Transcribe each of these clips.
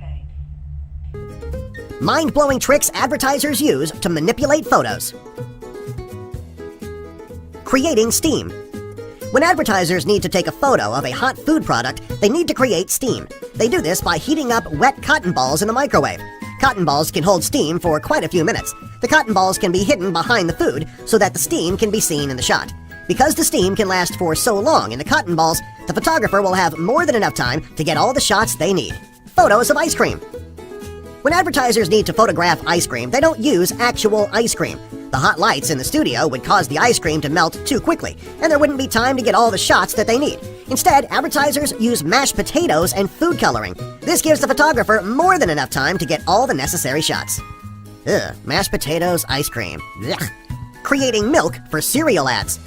Okay. Mind-blowing tricks advertisers use to manipulate photos. Creating steam. When advertisers need to take a photo of a hot food product, they need to create steam. They do this by heating up wet cotton balls in the microwave. Cotton balls can hold steam for quite a few minutes. The cotton balls can be hidden behind the food so that the steam can be seen in the shot. Because the steam can last for so long in the cotton balls, the photographer will have more than enough time to get all the shots they need. Photos of ice cream. When advertisers need to photograph ice cream, they don't use actual ice cream. The hot lights in the studio would cause the ice cream to melt too quickly, and there wouldn't be time to get all the shots that they need. Instead, advertisers use mashed potatoes and food coloring. This gives the photographer more than enough time to get all the necessary shots. Ugh, mashed potatoes, ice cream. Ugh. Creating milk for cereal ads.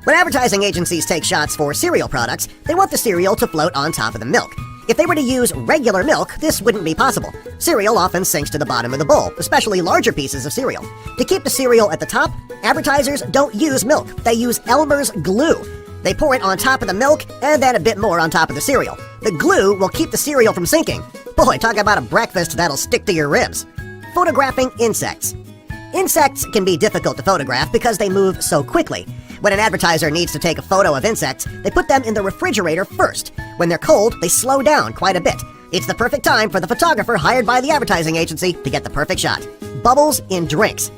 When advertising agencies take shots for cereal products, they want the cereal to float on top of the milk. If they were to use regular milk, this wouldn't be possible. Cereal often sinks to the bottom of the bowl, especially larger pieces of cereal. To keep the cereal at the top, advertisers don't use milk. They use Elmer's glue. They pour it on top of the milk and then a bit more on top of the cereal. The glue will keep the cereal from sinking. Boy, talk about a breakfast that'll stick to your ribs. Photographing insects. Insects can be difficult to photograph because they move so quickly. When an advertiser needs to take a photo of insects, they put them in the refrigerator first. When they're cold, they slow down quite a bit. It's the perfect time for the photographer hired by the advertising agency to get the perfect shot. Bubbles in drinks.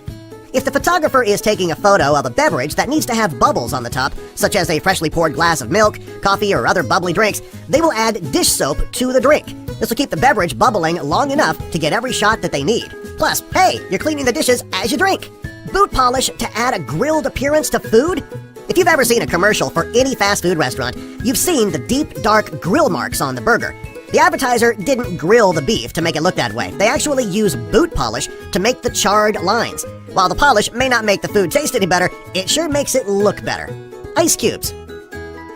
If the photographer is taking a photo of a beverage that needs to have bubbles on the top, such as a freshly poured glass of milk, coffee, or other bubbly drinks, they will add dish soap to the drink. This will keep the beverage bubbling long enough to get every shot that they need. Plus, hey, you're cleaning the dishes as you drink. Boot polish to add a grilled appearance to food? If you've ever seen a commercial for any fast food restaurant, you've seen the deep, dark grill marks on the burger. The advertiser didn't grill the beef to make it look that way. They actually use boot polish to make the charred lines. While the polish may not make the food taste any better, it sure makes it look better. Ice cubes.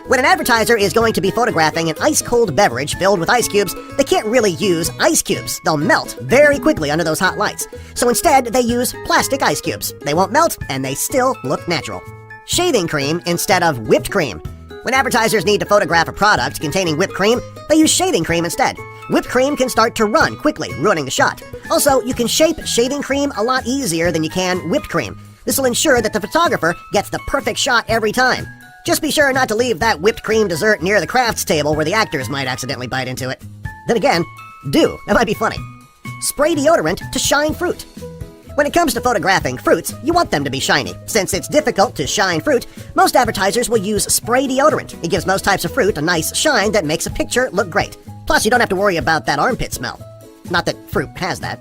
When an advertiser is going to be photographing an ice-cold beverage filled with ice cubes, they can't really use ice cubes. They'll melt very quickly under those hot lights. So instead, they use plastic ice cubes. They won't melt, and they still look natural. Shaving cream instead of whipped cream. When advertisers need to photograph a product containing whipped cream, they use shaving cream instead. Whipped cream can start to run quickly, ruining the shot. Also, you can shape shaving cream a lot easier than you can whipped cream. This will ensure that the photographer gets the perfect shot every time. Just be sure not to leave that whipped cream dessert near the crafts table where the actors might accidentally bite into it. Then again, do. That might be funny. Spray deodorant to shine fruit. When it comes to photographing fruits, you want them to be shiny. Since it's difficult to shine fruit, most advertisers will use spray deodorant. It gives most types of fruit a nice shine that makes a picture look great. Plus, you don't have to worry about that armpit smell. Not that fruit has that.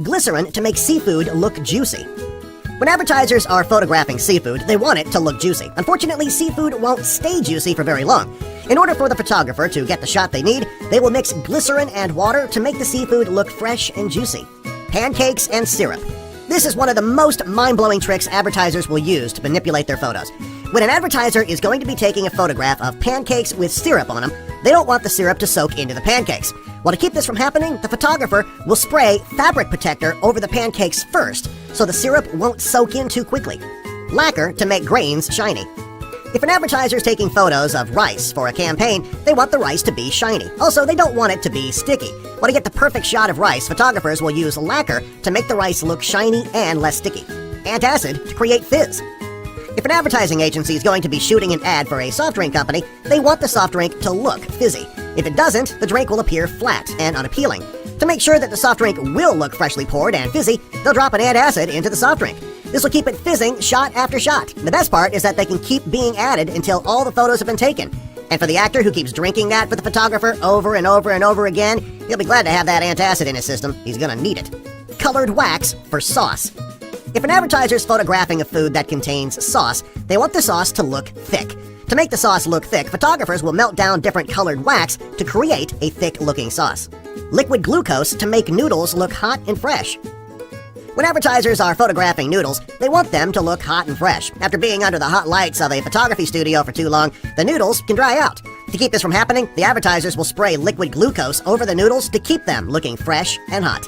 Glycerin to make seafood look juicy. When advertisers are photographing seafood, they want it to look juicy. Unfortunately, seafood won't stay juicy for very long. In order for the photographer to get the shot they need, they will mix glycerin and water to make the seafood look fresh and juicy. Pancakes and syrup. This is one of the most mind-blowing tricks advertisers will use to manipulate their photos. When an advertiser is going to be taking a photograph of pancakes with syrup on them, they don't want the syrup to soak into the pancakes. Well, to keep this from happening, the photographer will spray fabric protector over the pancakes first, so the syrup won't soak in too quickly. Lacquer to make grains shiny. If an advertiser is taking photos of rice for a campaign, they want the rice to be shiny. Also, they don't want it to be sticky. Well, to get the perfect shot of rice, photographers will use lacquer to make the rice look shiny and less sticky. Antacid to create fizz. If an advertising agency is going to be shooting an ad for a soft drink company, they want the soft drink to look fizzy. If it doesn't, the drink will appear flat and unappealing. To make sure that the soft drink will look freshly poured and fizzy, they'll drop an antacid into the soft drink. This will keep it fizzing shot after shot. The best part is that they can keep being added until all the photos have been taken. And for the actor who keeps drinking that for the photographer over and over and over again, he'll be glad to have that antacid in his system. He's gonna need it. Colored wax for sauce. If an advertiser is photographing a food that contains sauce, they want the sauce to look thick. To make the sauce look thick, photographers will melt down different colored wax to create a thick-looking sauce. Liquid glucose to make noodles look hot and fresh. When advertisers are photographing noodles, they want them to look hot and fresh. After being under the hot lights of a photography studio for too long, the noodles can dry out. To keep this from happening, the advertisers will spray liquid glucose over the noodles to keep them looking fresh and hot.